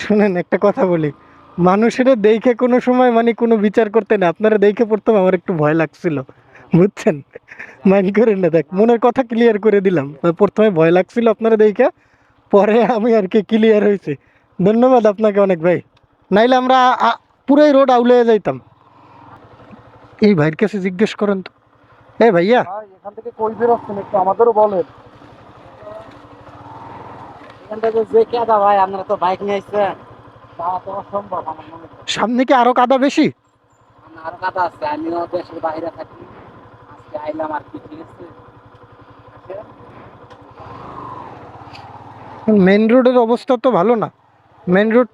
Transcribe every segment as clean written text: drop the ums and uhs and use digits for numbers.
শুনেন একটা কথা বলি, মানুষের দেখে কোনো সময় মানে কোনো বিচার করতে না, আপনারা দেখে পড়তাম আমার একটু ভয় লাগছিল, বুঝছেন? মাইন্ড করেন না, দেখ মনের কথা ক্লিয়ার করে দিলাম। প্রথমে ভয় লাগছিল আপনারা দেখে, পরে আমি আর কি ক্লিয়ার হয়েছে। ধন্যবাদ আপনাকে অনেক ভাই, নাইলে আমরা পুরাই রোড আউলে যাইতাম। এই ভাইয়ের কাছে জিজ্ঞেস করেন তো, এ ভাইয়া এখান থেকে কই বেরোচ্ছেন একটু আমাদেরও বলেন। এখান থেকে যে কাদা ভাই, আপনারা তো বাইক নিয়ে আসছেন, যাওয়া তো অসম্ভব আমার মনে হয়। সামনে কি আরো কাদা বেশি? আরো কাদা আছে, আমিও দেশের বাইরে থাকি, আজকে আইলাম আর কি, ঠিক আছে। মেন রোডের অবস্থা তো ভালো না, মেন রোড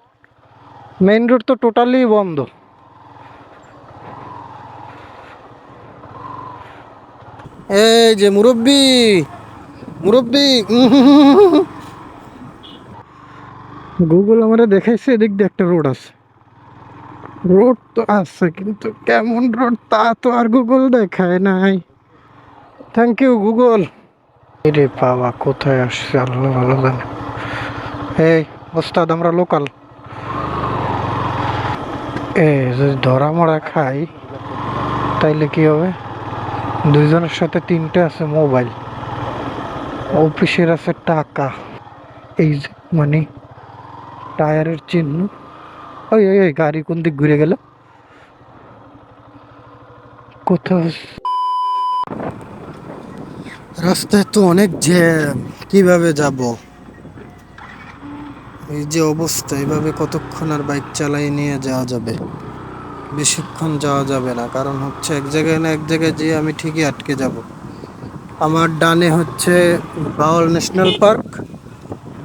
মেন রোড তো টোটালি বন্ধ। এই যে মুরব্বি, মুরব্বি, গুগল আমরা দেখাইছে এদিক দিয়ে একটা রোড আছে। রোড তো আছে কিন্তু কেমন রোড তা তো আর গুগল দেখায় নাই। Thank you Google. রে বাবা, কোথায় আসছে আল্লাহ ভালো জানে। এই ওস্তাদ, আমরা লোকাল, যদি ধরা মরা খাই তাইলে কি হবে? দুইজনের সাথে তিনটে আছে মোবাইল, অফিসের আছে টাকা, এই যে মানে টায়ারের চিহ্ন। ওই ওই ওই গাড়ি কোন দিক ঘুরে গেল, কোথাও রাস্তায় তো অনেক জ্যাম, কিভাবে যাব? এই যে অবস্থা, এভাবে কতক্ষণ আর বাইক চালাই নিয়ে যাওয়া যাবে? বেশিক্ষণ যাওয়া যাবে না, কারণ হচ্ছে এক জায়গায় না এক জায়গায় যেয়ে আমি ঠিকই আটকে যাব। আমার ডানে হচ্ছে বাওয়াল ন্যাশনাল পার্ক,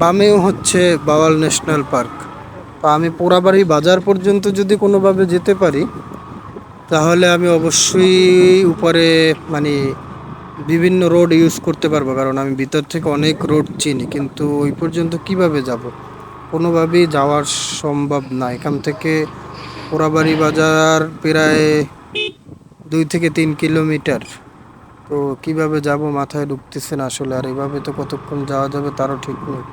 বামেও হচ্ছে বাওয়াল ন্যাশনাল পার্ক। তো আমি পোড়াবাড়ি বাজার পর্যন্ত যদি কোনোভাবে যেতে পারি, তাহলে আমি অবশ্যই উপরে মানে বিভিন্ন রোড ইউজ করতে পারবো, কারণ আমি ভিতর থেকে অনেক রোড চিনি। কিন্তু ওই পর্যন্ত কিভাবে যাব? কোনোভাবেই যাওয়ার সম্ভব না। এখান থেকে পোড়াবাড়ি বাজার প্রায় 2 থেকে 3 কিলোমিটার। তো কিভাবে যাব মাথায় ঢুকতেছে না আসলে। আর এভাবে তো কতক্ষণ যাওয়া যাবে তারও ঠিক নেই।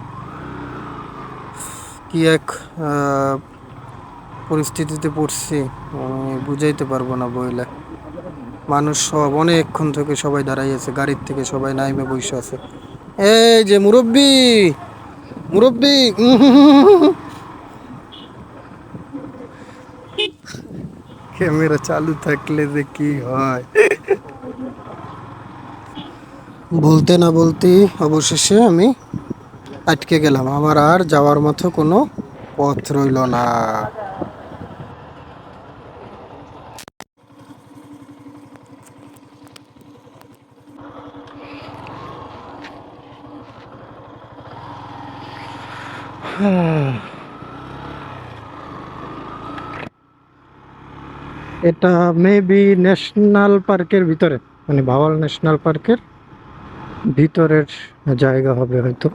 কি এক পরিস্থিতিতে পড়ছি, বুঝাইতে পারবো না বইলে। মানুষ সব অনেকক্ষণ থেকে সবাই দাঁড়াই আছে, গাড়ির থেকে সবাই নাইমে বসে আছে। এই যে মুরব্বি, মুরব্বি, ক্যামেরা চালু থাকলে যে কি হয়। বলতে না বলতেই অবশেষে আমি আটকে গেলাম, আমার আর যাওয়ার মতো কোনো পথ রইল না। এটা মেবি ন্যাশনাল পার্কের ভিতরে, মানে ভাওয়াল ন্যাশনাল পার্কের ভিতরের জায়গা হবে হয়তো।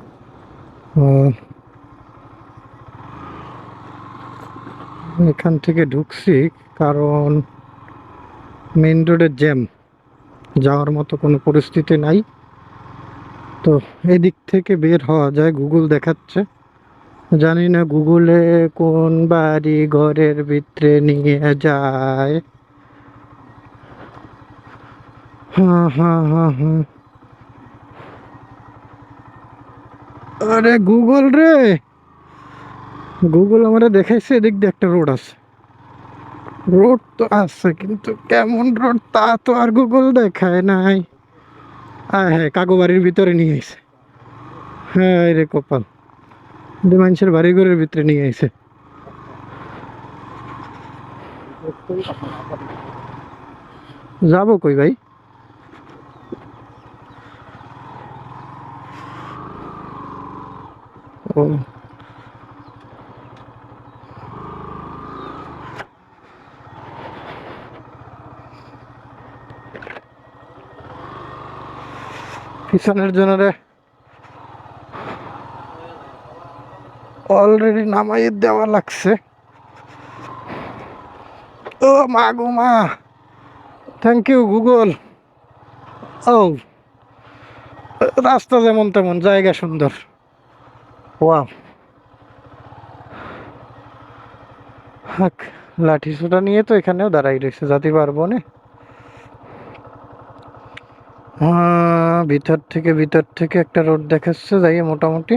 এখান থেকে ঢুকছি কারণ মেইন রোডের জ্যাম, যাওয়ার মতো কোনো পরিস্থিতি নাই। তো এদিক থেকে বের হওয়া যায়, গুগল দেখাচ্ছে। জানি না গুগলে কোন বাড়ি ঘরের ভিতরে নিয়ে যায়। হ্যাঁ হ্যাঁ হ্যাঁ হ্যাঁ, আরে গুগল রে, গুগল আমরা দেখাইছে এদিক দিয়ে একটা রোড আছে। রোড তো আছে কিন্তু কেমন রোড তা তো আর গুগল দেখায় নাই। হ্যাঁ, কাকু বাড়ির ভিতরে নিয়ে আইছে। হ্যাঁ রে কপাল, মানুষের বাড়ি ঘরের ভিতরে নিয়ে আইছে। যাবো কই ভাই? ও, পিছনের জনের অলরেডি নামাই দেওয়া লাগছে। ও মা গো মা, থ্যাংক ইউ গুগল। ও, রাস্তা যেমন তেমন, জায়গা সুন্দর। ওয়াও, হাক, লাঠি সোটা নিয়ে তো এখানেও দাঁড়াই রয়েছে, যেতে পারবো না। হ্যাঁ, ভিতর থেকে একটা রোড দেখাচ্ছে, যাই মোটামুটি।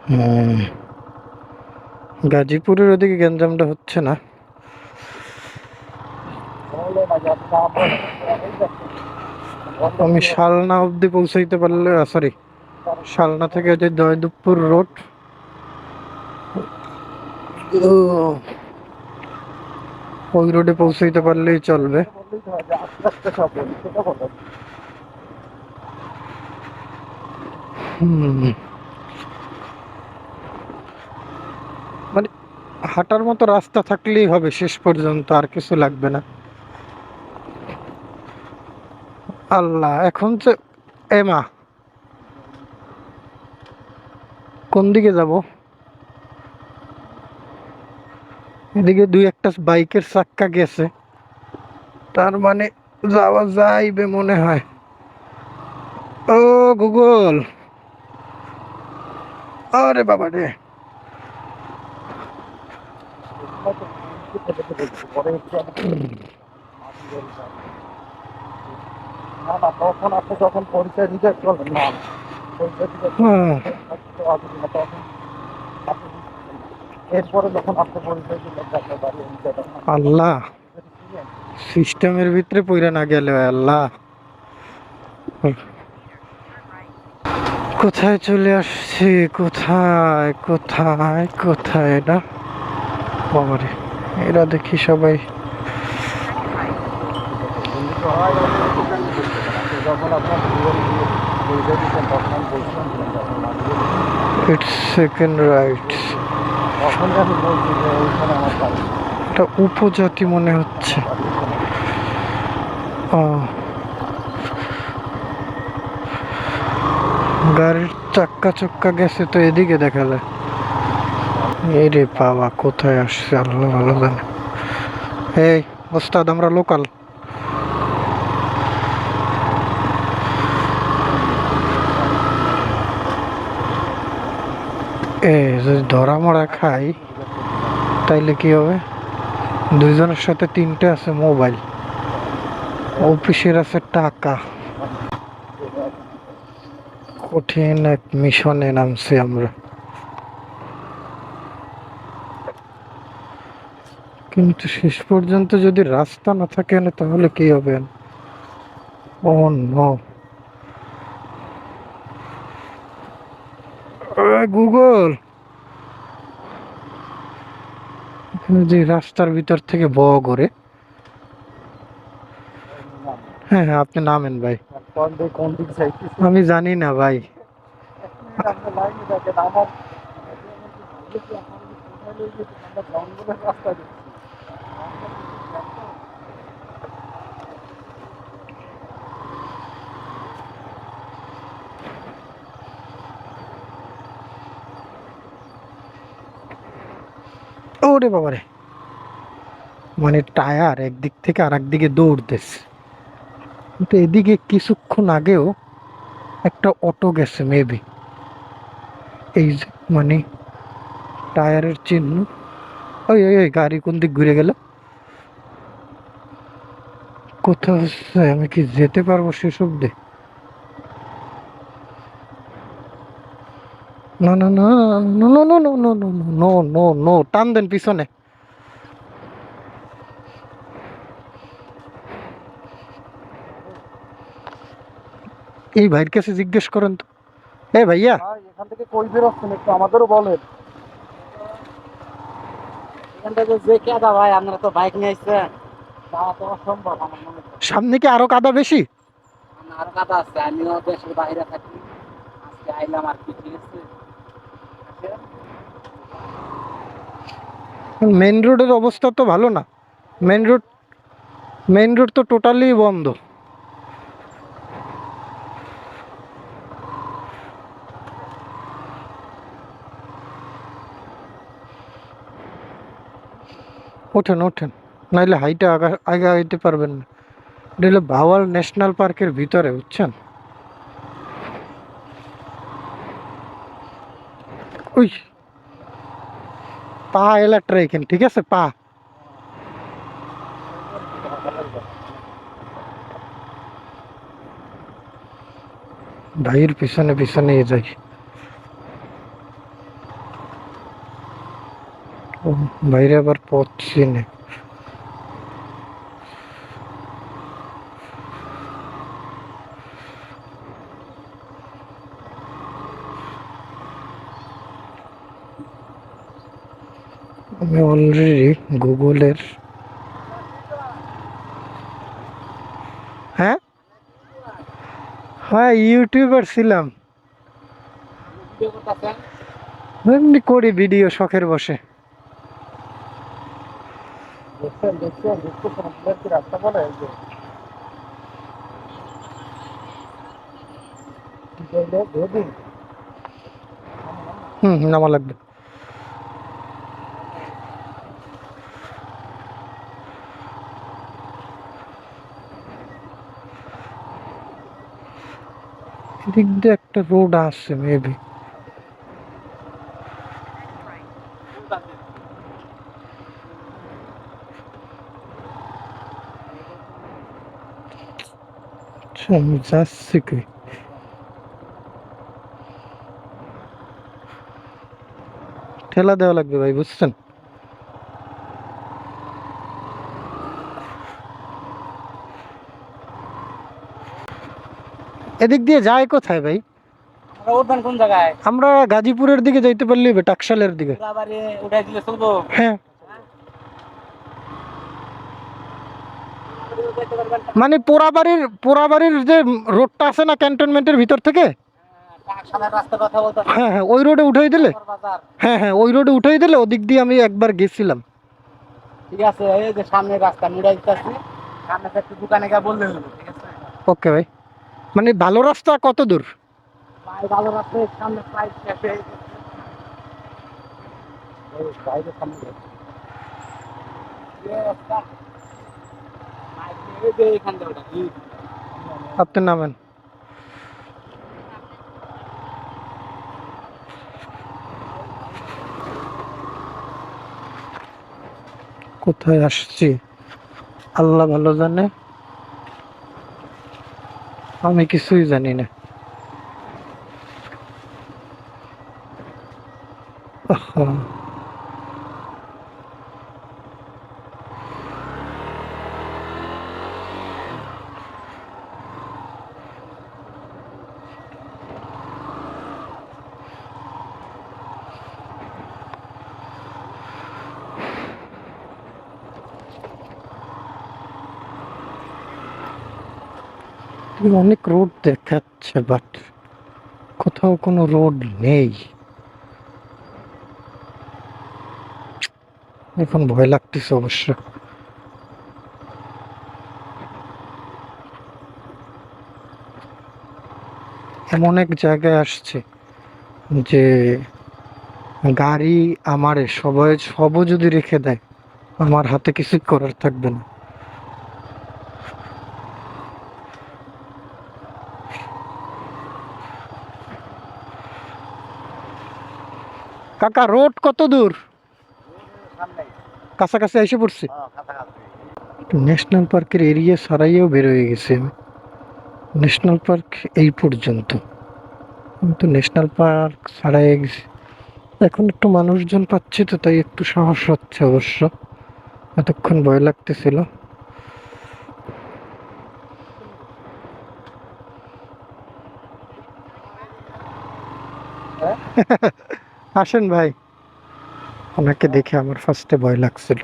হুম, গাজীপুরের ওদিকে গ্যাঞ্জামটা হচ্ছে না। বলে না যে আপনি দাম বলেন, আমি শালনা অবধি পৌঁছাইতে পারলে, সরি, শালনা থেকে যে জয়দেবপুর রোড, ওই রোডে পৌঁছাইতে পারলেই চলবে। বললেই তো হয় যে আস্তে আস্তে সব বলি, সেটা বলেন। হুম, মানে হাঁটার মতো রাস্তা থাকলেই হবে, শেষ পর্যন্ত আর কিছু লাগবে না। আল্লাহ, এখন যে এমা কোন দিকে যাব? এদিকে দুই একটা বাইকের চাক্কা গেছে, তার মানে যাওয়া যাইবে মনে হয়। ও গুগল, আরে বাবা রে, পরে একটু না না, তখন আপনি যখন পরিচয় দিতে চলবেন না, পরিচয় দিতে হ্যাঁ, তখন আপনি এরপরে যখন আপনি পরিচয় দিলেন আপনার বাড়ি অনুযায়ী তখন আল্লাহ, সিস্টেমের ভিতরে পইরা না গেলে আল্লাহ। কোথায় চলে আসছি, কোথায় কোথায় কোথায় এটা? বাবারে, এরা দেখি সবাই। যখন আপনার পরিচয় দিচ্ছেন তখন আমি বলছিলাম যে আপনার মাঝে ইটস সেকেন্ড রাইট। তখন আমি বলছি যে ওইখানে আমার বাড়ি। এটা উপজাতি মনে হচ্ছে। ও, গাড়ির চাক্কা চক্কা গেছে তো এদিকে দেখালে। এই রে বাবা, কোথায় আসছে আল্লাহ ভালো জানে। এই ওস্তাদ, আমরা লোকাল। যদি ধরা মরা খাই তাইলে কি হবে? দুইজনের সাথে তিনটে আছে মোবাইল, অফিসের আছে টাকা। কঠিন এক মিশনে নামছি আমরা, কিন্তু শেষ পর্যন্ত যদি রাস্তা না থাকে না তাহলে কি হবে? ও নো, গুগল, এখানে যে রাস্তার ভিতর থেকে ব করে। হ্যাঁ হ্যাঁ, আপনি নামেন ভাই। কোন দিক যাইতেছি আমি জানি না ভাই। আপনার লাইনে দেখেন আমার আমরা জঙ্গলের রাস্তা দিচ্ছি। ওরে বাবারে, মানে টায়ার একদিক থেকে আর একদিকে দৌড়তেছে। কিন্তু এদিকে কিছুক্ষণ আগেও একটা অটো গেছে মেবি, এই যে মানে টায়ারের চিহ্ন। ওই ওই ওই গাড়ি কোন দিক ঘুরে গেল? কোথাও হচ্ছে, আমি কি যেতে পারবো শেষ অব্দি? না না না, no no no no no no no no no, টান দেন পিছনে। এই ভাইয়ের কাছে জিজ্ঞেস করেন তো। এ ভাইয়া, ভাই এখান থেকে কই বেরোচ্ছেন একটু আমাদেরও বলেন। এখান থেকে যে কেদা ভাই, আপনারা তো বাইক নিয়ে আসছেন, যাওয়া তো অসম্ভব আমার মনে হয়। সামনে কি আরো কাদা বেশি? আর কাদা আছে, আমিও দেশের বাইরে থাকি, আজকে আইলাম আর কি, ঠিক আছে। মেন রোডের অবস্থা তো ভালো না। মেন রোড, মেন রোড তো টোটালি বন্ধ। ওঠেন ওঠেন, নাইলে হাইটে আগে আগাইতে পারবেন না। এটা হলো ভাওয়াল ন্যাশনাল পার্কের ভিতরে, বুঝছেন? ওই পা এলা ট্রেকেন, ঠিক আছে পা। ভাইয়ের পিছনে পিছনে যাই। ও, বাইরে আবার পথ চিনে। আমি অলরেডি গুগলের, হ্যাঁ হ্যাঁ ইউটিউবার ছিলাম, ভিডিও করতেছেন? এমনি করি ভিডিও শখের বসে। দেখছেন দেখছেন দেখছেন কি রাস্তা বলে এই যে কি কইলে দেবি নামা লাগবে। এদিক দিয়ে একটা রোড আছে মেবি। আমি যাচ্ছি কি, ঠেলা দেওয়া লাগবে ভাই, বুঝছেন? এদিক দিয়ে যায় কোথায় ভাই? আমরা উঠবেন কোন জায়গায়? আমরা গাজীপুরের দিকে যাইতে পারলি টাকশালের দিকে। বাড়ি উঠাই দিলে চলবো? হ্যাঁ, মানে পোড়াবাড়ির যে রোডটা আছে না ক্যান্টনমেন্টের ভিতর থেকে, টাকশালের রাস্তার কথা বলতে হ্যাঁ হ্যাঁ ওই রোডে উঠাই দিলে, বাজার। হ্যাঁ হ্যাঁ ওই রোডে উঠাই দিলে, ওদিক দিয়ে আমি একবার গেছিলাম। ঠিক আছে, এই যে সামনের রাস্তা মুড়াই দিতেছি, সামনে একটু দোকানে গিয়ে বললে হলো, ঠিক আছে? ওকে ভাই, মানে ভালো রাস্তা কত দূর? ভাই ভালো রাস্তা সামনে প্রাইস ক্যাফে, এই বাইরে সামনে এই রাস্তা এই যে এখান থেকে ওটা কি আপনি নামেন। কোথায় আসছি আল্লাহ ভালো জানে, আমি কিছুই জানি না। আহা, অনেক রোড দেখাচ্ছে বাট কোথাও কোনো রোড নেই। এখন ভয় লাগতেছে অবশ্য। এমন এক জায়গায় আসছে যে গাড়ি আমারে সবাই সবও যদি রেখে দেয়, আমার হাতে কিছু করার থাকবে না। কাকা রোড কত দূর? সামনে কাছাকাছি এসে পড়ছি। কাছাকাছি। ন্যাশনাল পার্কের এরিয়া ছাড়াইও বের হয়ে গেছে আমি। ন্যাশনাল পার্ক এই পর্যন্ত, আমি তো ন্যাশনাল পার্ক ছাড়াই গেছি। এখন একটু মানুষজন পাচ্ছি তো, তাই একটু সাহস হচ্ছে অবশ্য, এতক্ষণ ভয় লাগতেছিল। আসেন ভাই, ওনাকে দেখে আমার ফার্স্টে ভয় লাগছিল,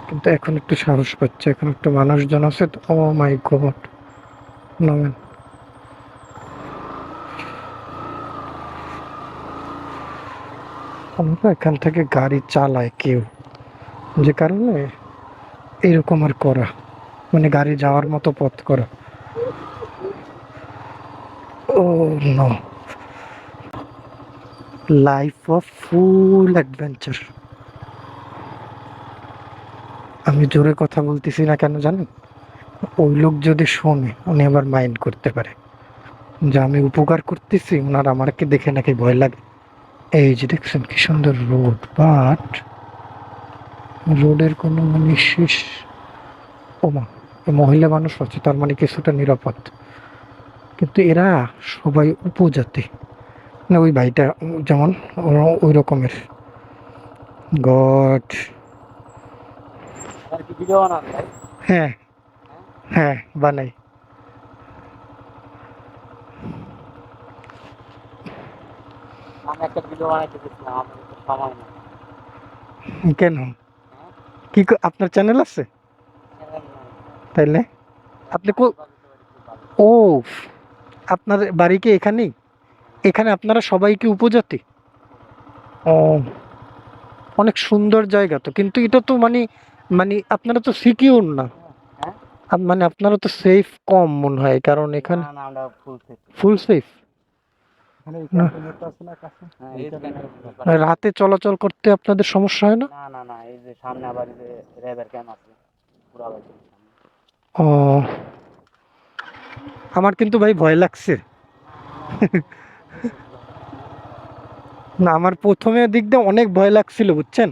কিন্তু এখন একটু সাহস পাচ্ছে, এখন একটু মানুষজন আছে তো। ও মাই গড, নামেন। আমরা এখান থেকে গাড়ি চালায় কেউ, যে কারণে এরকম আর করা, মানে গাড়ি যাওয়ার মতো পথ করা। Oh no, life of full adventure. আমি জোরে কথা বলতেছি না কেন জানেন? ওই লোক যদি শোনে উনি আবার মাইন্ড করতে পারে। যে আমি উপকার করতেছি, ওনার আমাকে দেখে নাকি ভয় লাগে। এই যে দেখছেন কি সুন্দর রোড, বাট রোডের কোনো মানে শেষ। ওমা, এই মহিলা মানুষ আছে তার মানে কিছুটা নিরাপদ, কিন্তু এরা সবাই উপজাতি। না ওই ভাইটা যেমন ওই রকমের। গড। আর কি ভিডিও বানান ভাই? হ্যাঁ, হ্যাঁ বানাই। আমি একটা ভিডিও বানাইতে গেছিলাম, আমার তো সময় নেই। কেন? হ্যাঁ, আপনার চ্যানেল আছে? চ্যানেল নাই। তাইলে আপনি ও, আপনার বাড়ি কি এখানেই? এখানে আপনারা সবাই কি উপজাতি? ও, অনেক সুন্দর জায়গা তো, কিন্তু এটা তো মানে মানে আপনারা তো সিকিউর না। হ্যাঁ, মানে আপনারা তো সেফ কম মনে হয়, কারণ এখানে না না, আমরা ফুল সেট। ফুল সেফ। এখানে এই ক্যান্টনমেন্টটা আছে না কাছে, হ্যাঁ এই ক্যান্টনমেন্ট। রাতে চলাচল করতে আপনাদের সমস্যা হয় না? না না না, এই যে সামনে আবার এই যে র্যাবের ক্যাম্প আছে, পুরা বাড়ির সামনে। ও, আমার কিন্তু ভাই ভয় লাগছে। না, আমার প্রথমে দিক দিয়ে অনেক ভয় লাগছিল বুঝছেন,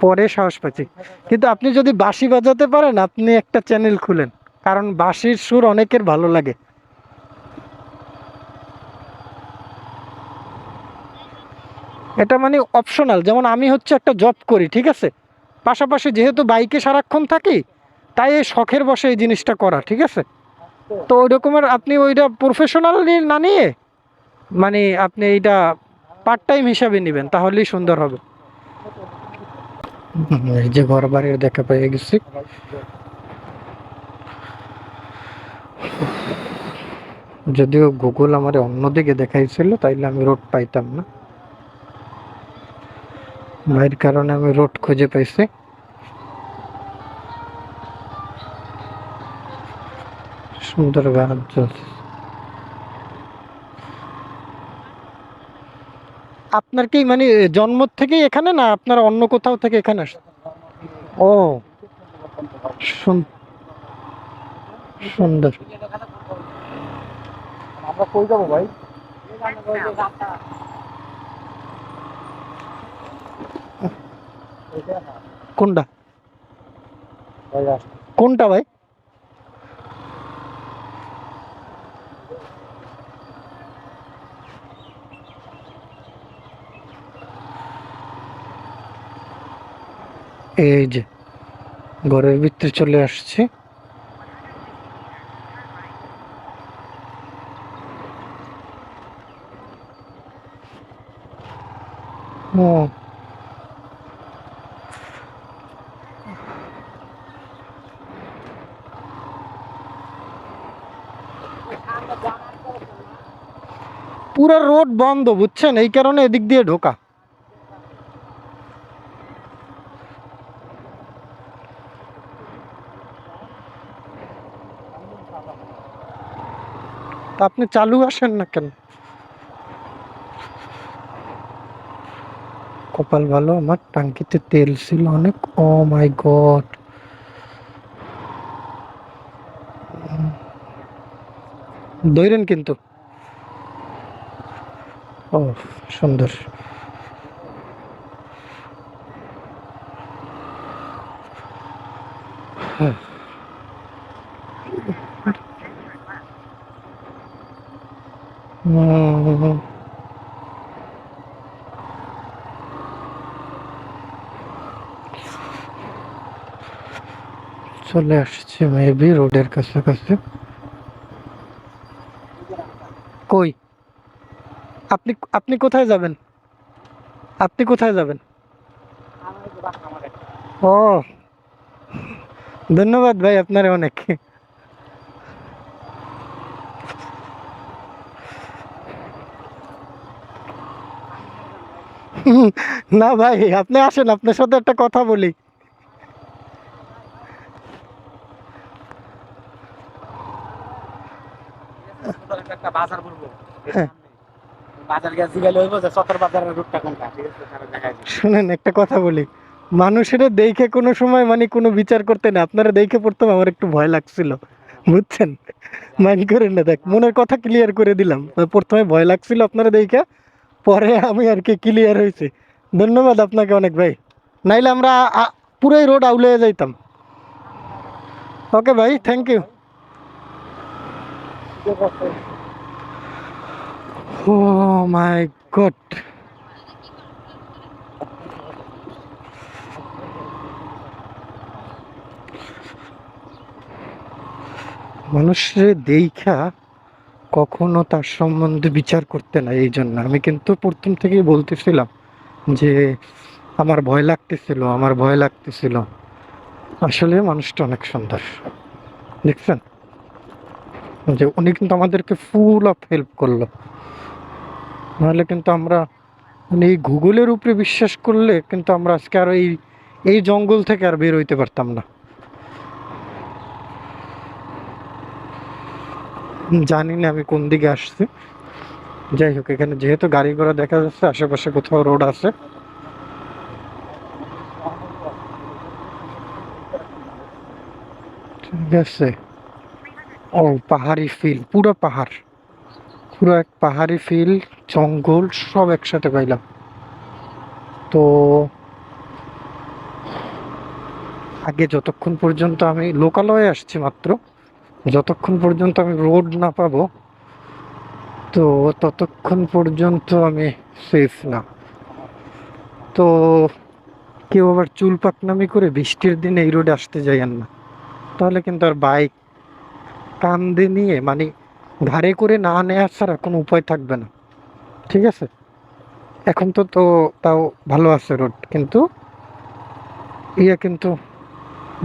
পরে সাহস পাচ্ছি। কিন্তু আপনি যদি বাঁশি বাজাতে পারেন, আপনি একটা চ্যানেল খুলেন, কারণ বাঁশির সুর অনেকের ভালো লাগে। এটা মানে অপশনাল, যেমন আমি হচ্ছে একটা জব করি, ঠিক আছে, পাশাপাশি যেহেতু বাইকে সারাক্ষণ থাকি, তাই এই শখের বসে এই জিনিসটা করা, ঠিক আছে। তো ওই রকমের আপনি ওইটা প্রফেশনালি না নিয়ে মানে আপনি এইটা পার্ট টাইম হিসাবে নেবেন, তাহলেই সুন্দর হবে। এই যে ঘর বাড়ির দেখা পেয়ে গেছি। যদিও গুগল আমার অন্যদিকে দেখাইছিল, তাইলে আমি রোড পাইতাম না, ভাইয়ের কারণে আমি রোড খুঁজে পাইছি। সুন্দর গান চলছে। আপনার কি মানে জন্ম থেকেই এখানে, না আপনার অন্য কোথাও থেকে এখানে আসছে? ও, সুন্দর। আমরা কই যাবো ভাই? কোনটা? কোনটা ভাই? এই যে ঘরের ভিতরে চলে আসছি। ও, পুরো রোড বন্ধ বুঝছেন, এই কারণে এদিক দিয়ে ঢোকা। তা আপনি চালু আসেন না কেন? কপাল ভালো, আমার টাঙ্কিতে তেল ছিল অনেক। ও মাই গড, দৌড়েন কিন্তু। ও, সুন্দর। হ্যাঁ। চলে আসছে মেবি রোডের কাছাকাছি। কই? আপনি আপনি কোথায় যাবেন? আপনি কোথায় যাবেন? ও, ধন্যবাদ ভাই আপনার অনেক। না ভাই, আপনি আসেন, আপনার সাথে একটা কথা বলি। একটা বাজার বলবো, হ্যাঁ, বাজার গেছে গেলে হইব যে চত্বর বাজারের রুটটা কোনটা, ঠিক আছে, তারা দেখাই দিবে। শুনেন একটা কথা বলি। মানুষের দেখে কোনো সময় মানে কোনো বিচার করতে না, আপনারা দেখে পড়তাম আমার একটু ভয় লাগছিল। বুঝছেন? মাইন্ড করেন না, দেখ মনের কথা ক্লিয়ার করে দিলাম। প্রথমে ভয় লাগছিল আপনারা দেখে, পরে আমি আর কি ক্লিয়ার হয়েছি। ধন্যবাদ আপনাকে অনেক ভাই, নাইলে আমরা পুরোই রোড আউলে যাইতাম। ওকে ভাই, thank you. Oh my God, মানুষের দেখা কখনো তার সম্বন্ধে বিচার করতে না। এই জন্য আমি কিন্তু প্রথম থেকেই বলতেছিলাম যে আমার ভয় লাগতেছিল, আমার ভয় লাগতেছিল। আসলে মানুষটা অনেক সুন্দর, দেখছেন যে উনি কিন্তু আমাদেরকে ফুল অফ হেল্প করলো। নাহলে কিন্তু আমরা মানে এই গুগলের উপরে বিশ্বাস করলে কিন্তু আমরা আজকে আর এই এই জঙ্গল থেকে আর বের হইতে পারতাম না। জানি না আমি কোন দিকে আসছি। যাই হোক, এখানে যেহেতু গাড়ি ঘোড়া দেখা যাচ্ছে, আশেপাশে কোথাও রোড আছে। ঠিক আছে। ও পাহাড়ি ফিল, পুরো পাহাড়, পুরো এক পাহাড়ি ফিল, জঙ্গল সব একসাথে পাইলাম। তো আগে যতক্ষণ পর্যন্ত আমি লোকালয়ে আসছি মাত্র, যতক্ষণ পর্যন্ত আমি রোড না পাবো, তো ততক্ষণ পর্যন্ত আমি সেফ না। তো কেউ আবার চুল পাকনামি করে বৃষ্টির দিনে এই রোডে আসতে যাইয়েন না, তাহলে কিন্তু আর বাইক কান্দে নিয়ে মানে ঘাড়ে করে না নেওয়ার ছাড়া কোনো উপায় থাকবে না। ঠিক আছে, এখন তো তো তাও ভালো আছে রোড, কিন্তু কিন্তু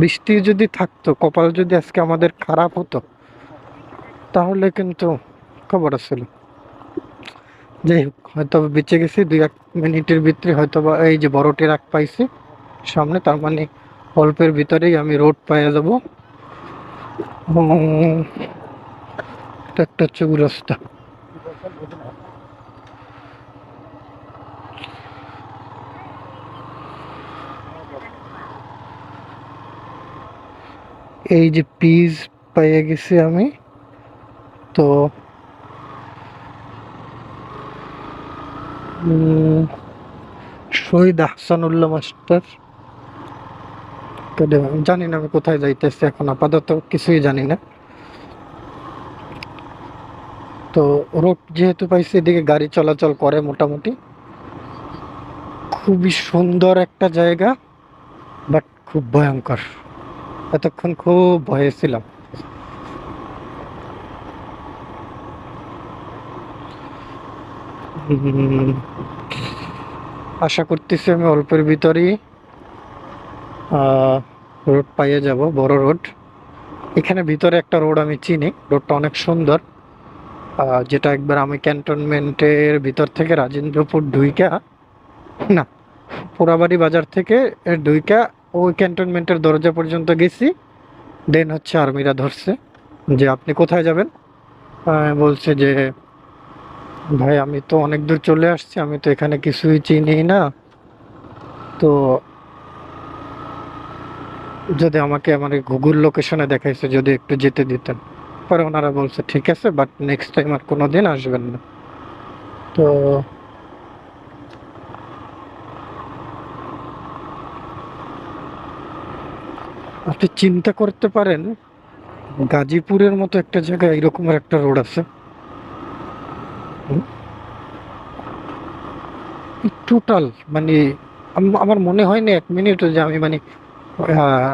বৃষ্টি যদি থাকতো, কপাল যদি আজকে আমাদের খারাপ হতো, তাহলে কিন্তু খবর ছিল। যাই হোক, হয়তো বেঁচে গেছি, 2-1 মিনিটের ভিতরে হয়তো বা এই যে বড় ট্রাক পাইছি সামনে, তার মানে অল্পের ভিতরেই আমি রোড পাইয়া যাবো। এটা একটা চৌরাস্তা। এই যে পিস পাইয়া গেছি আমি। তো শহীদ আহসানুল্লাহ মাস্টার জানি না আমি কোথায় যাইতেছি এখন, আপাতত কিছুই জানি না। তো রোড যেহেতু পাইছি, এদিকে গাড়ি চলাচল করে মোটামুটি। খুবই সুন্দর একটা জায়গা, বাট খুব ভয়ঙ্কর। এতক্ষণ খুব ভয়ে ছিলাম। আশা করতেছি আমি অল্পের ভিতরেই রোড পাইয়ে যাব, বড় রোড। এখানে ভিতরে একটা রোড আমি চিনি, রোডটা অনেক সুন্দর। যেটা একবার আমি ক্যান্টনমেন্টের ভিতর থেকে রাজেন্দ্রপুর ঢুইকা, না, পোড়াবাড়ি বাজার থেকে ঢুইকা ওই ক্যান্টনমেন্টের দরজা পর্যন্ত গেছি। দেন হচ্ছে আর্মিরা ধরছে যে আপনি কোথায় যাবেন। বলছে যে ভাই আমি তো অনেক দূর চলে আসছি, আমি তো এখানে কিছুই চিনি না, তো যদি আমাকে আমার গুগল লোকেশনে দেখাইছে যদি একটু যেতে দিতেন। পরে ওনারা বলছে ঠিক আছে, বাট নেক্সট টাইম আর কোনো দিন আসবেন না। তো আপনি চিন্তা করতে পারেন, গাজীপুরের মতো একটা জায়গায় এরকমের একটা রোড আছে। টোটাল মানে আমার মনে হয়নি 1 মিনিট যে আমি মানে আহ,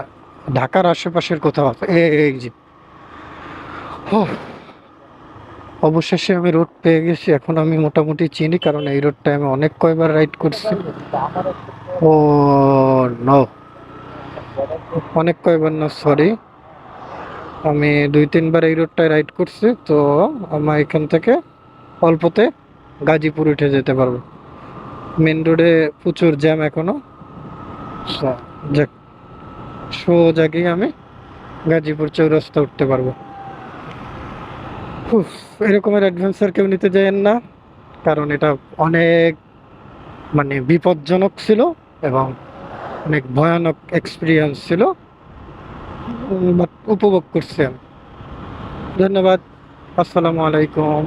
ঢাকার আশেপাশের কোথাও আছে। এই যে অবশেষে আমি রোড পেয়ে গেছি, এখন আমি মোটামুটি চিনি, কারণ এই রোডটা আমি অনেক কয়বার রাইড করছি। ও নো, অনেক কয়বার না, সরি, আমি 2-3 বার এই রোডটায় রাইড করছি। তো আমার এখান থেকে অল্পতে গাজীপুর উঠে যেতে পারবো। মেন রোডে প্রচুর জ্যাম এখনো। যাক, সোজা গিয়ে আমি গাজীপুর চৌরাস্তা উঠতে পারবো। এরকমের অ্যাডভেঞ্চার কেউ নিতে যায়েন না, কারণ এটা অনেক মানে বিপজ্জনক ছিল এবং অনেক ভয়ানক এক্সপিরিয়েন্স ছিল। বাট উপভোগ করছি আমি। ধন্যবাদ। আসসালামু আলাইকুম।